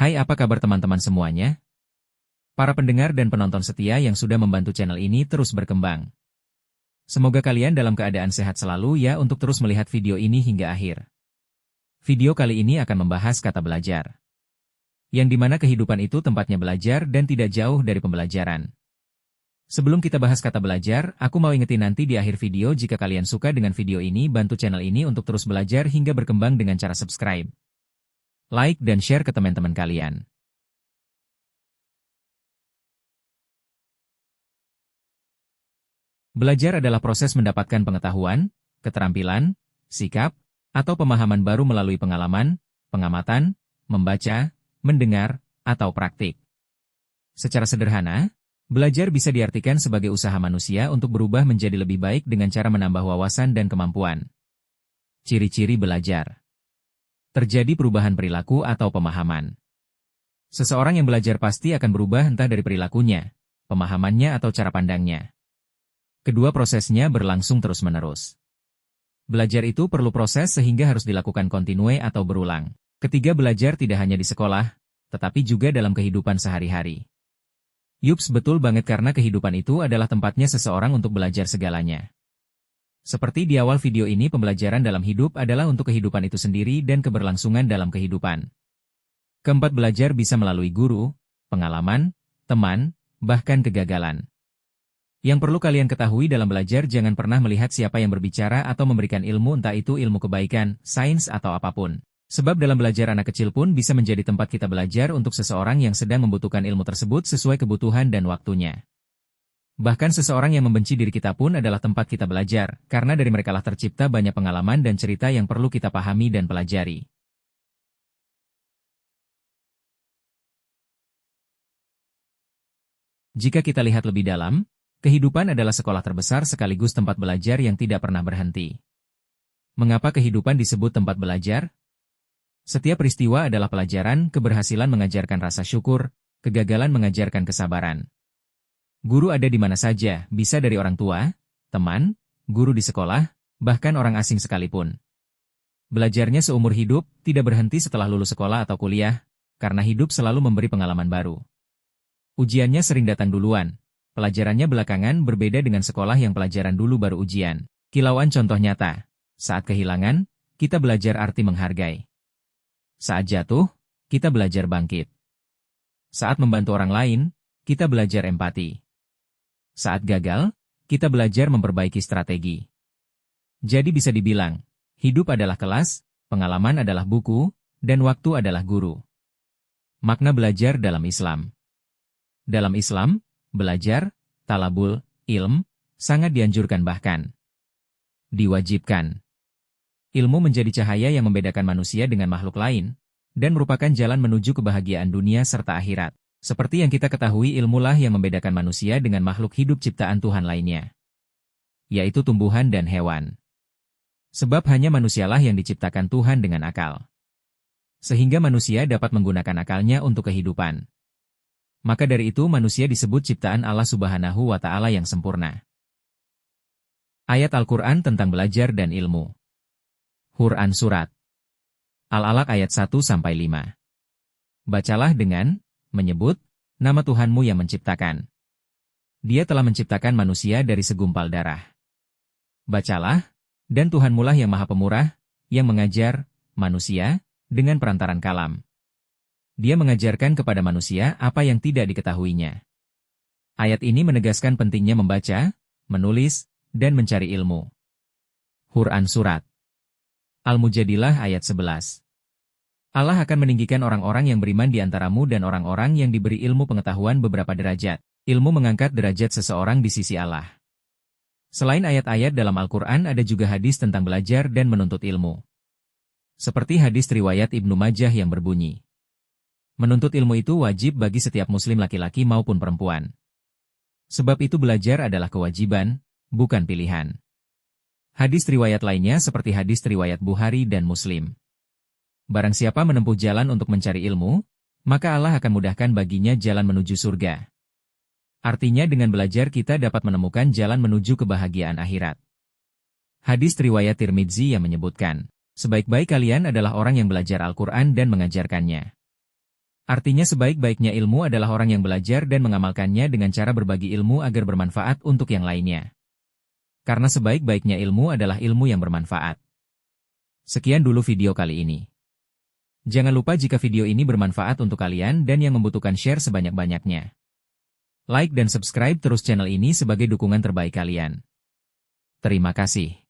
Hai, apa kabar teman-teman semuanya? Para pendengar dan penonton setia yang sudah membantu channel ini terus berkembang. Semoga kalian dalam keadaan sehat selalu ya untuk terus melihat video ini hingga akhir. Video kali ini akan membahas kata belajar. Yang dimana kehidupan itu tempatnya belajar dan tidak jauh dari pembelajaran. Sebelum kita bahas kata belajar, aku mau ingetin nanti di akhir video jika kalian suka dengan video ini bantu channel ini untuk terus belajar hingga berkembang dengan cara subscribe, like dan share ke teman-teman kalian. Belajar adalah proses mendapatkan pengetahuan, keterampilan, sikap, atau pemahaman baru melalui pengalaman, pengamatan, membaca, mendengar, atau praktik. Secara sederhana, belajar bisa diartikan sebagai usaha manusia untuk berubah menjadi lebih baik dengan cara menambah wawasan dan kemampuan. Ciri-ciri belajar. Terjadi perubahan perilaku atau pemahaman. Seseorang yang belajar pasti akan berubah entah dari perilakunya, pemahamannya atau cara pandangnya. Kedua prosesnya berlangsung terus-menerus. Belajar itu perlu proses sehingga harus dilakukan kontinue atau berulang. Ketiga, belajar tidak hanya di sekolah, tetapi juga dalam kehidupan sehari-hari. Yups, betul banget karena kehidupan itu adalah tempatnya seseorang untuk belajar segalanya. Seperti di awal video ini, pembelajaran dalam hidup adalah untuk kehidupan itu sendiri dan keberlangsungan dalam kehidupan. Keempat, belajar bisa melalui guru, pengalaman, teman, bahkan kegagalan. Yang perlu kalian ketahui dalam belajar, jangan pernah melihat siapa yang berbicara atau memberikan ilmu, entah itu ilmu kebaikan, sains atau apapun. Sebab dalam belajar anak kecil pun bisa menjadi tempat kita belajar untuk seseorang yang sedang membutuhkan ilmu tersebut sesuai kebutuhan dan waktunya. Bahkan seseorang yang membenci diri kita pun adalah tempat kita belajar, karena dari merekalah tercipta banyak pengalaman dan cerita yang perlu kita pahami dan pelajari. Jika kita lihat lebih dalam, kehidupan adalah sekolah terbesar sekaligus tempat belajar yang tidak pernah berhenti. Mengapa kehidupan disebut tempat belajar? Setiap peristiwa adalah pelajaran, keberhasilan mengajarkan rasa syukur, kegagalan mengajarkan kesabaran. Guru ada di mana saja, bisa dari orang tua, teman, guru di sekolah, bahkan orang asing sekalipun. Belajarnya seumur hidup, tidak berhenti setelah lulus sekolah atau kuliah, karena hidup selalu memberi pengalaman baru. Ujiannya sering datang duluan, pelajarannya belakangan, berbeda dengan sekolah yang pelajaran dulu baru ujian. Kilauan contoh nyata, saat kehilangan, kita belajar arti menghargai. Saat jatuh, kita belajar bangkit. Saat membantu orang lain, kita belajar empati. Saat gagal, kita belajar memperbaiki strategi. Jadi bisa dibilang, hidup adalah kelas, pengalaman adalah buku, dan waktu adalah guru. Makna belajar dalam Islam. Dalam Islam, belajar, talabul, ilm, sangat dianjurkan bahkan diwajibkan. Ilmu menjadi cahaya yang membedakan manusia dengan makhluk lain, dan merupakan jalan menuju kebahagiaan dunia serta akhirat. Seperti yang kita ketahui, ilmulah yang membedakan manusia dengan makhluk hidup ciptaan Tuhan lainnya, yaitu tumbuhan dan hewan. Sebab hanya manusialah yang diciptakan Tuhan dengan akal. Sehingga manusia dapat menggunakan akalnya untuk kehidupan. Maka dari itu manusia disebut ciptaan Allah Subhanahu wa Ta'ala yang sempurna. Ayat Al-Quran tentang belajar dan ilmu. Quran Surat Al-Alaq ayat 1-5. Bacalah dengan menyebut nama Tuhanmu yang menciptakan. Dia telah menciptakan manusia dari segumpal darah. Bacalah, dan Tuhanmulah yang Maha Pemurah, yang mengajar manusia dengan perantaran kalam. Dia mengajarkan kepada manusia apa yang tidak diketahuinya. Ayat ini menegaskan pentingnya membaca, menulis, dan mencari ilmu. Quran Surat Al-Mujadilah ayat 11. Allah akan meninggikan orang-orang yang beriman di antaramu dan orang-orang yang diberi ilmu pengetahuan beberapa derajat. Ilmu mengangkat derajat seseorang di sisi Allah. Selain ayat-ayat dalam Al-Quran, ada juga hadis tentang belajar dan menuntut ilmu. Seperti hadis riwayat Ibnu Majah yang berbunyi, menuntut ilmu itu wajib bagi setiap muslim laki-laki maupun perempuan. Sebab itu belajar adalah kewajiban, bukan pilihan. Hadis riwayat lainnya seperti hadis riwayat Bukhari dan Muslim. Barang siapa menempuh jalan untuk mencari ilmu, maka Allah akan mudahkan baginya jalan menuju surga. Artinya dengan belajar kita dapat menemukan jalan menuju kebahagiaan akhirat. Hadis riwayat Tirmidzi yang menyebutkan, sebaik-baik kalian adalah orang yang belajar Al-Quran dan mengajarkannya. Artinya sebaik-baiknya ilmu adalah orang yang belajar dan mengamalkannya dengan cara berbagi ilmu agar bermanfaat untuk yang lainnya. Karena sebaik-baiknya ilmu adalah ilmu yang bermanfaat. Sekian dulu video kali ini. Jangan lupa jika video ini bermanfaat untuk kalian dan yang membutuhkan share sebanyak-banyaknya. Like dan subscribe terus channel ini sebagai dukungan terbaik kalian. Terima kasih.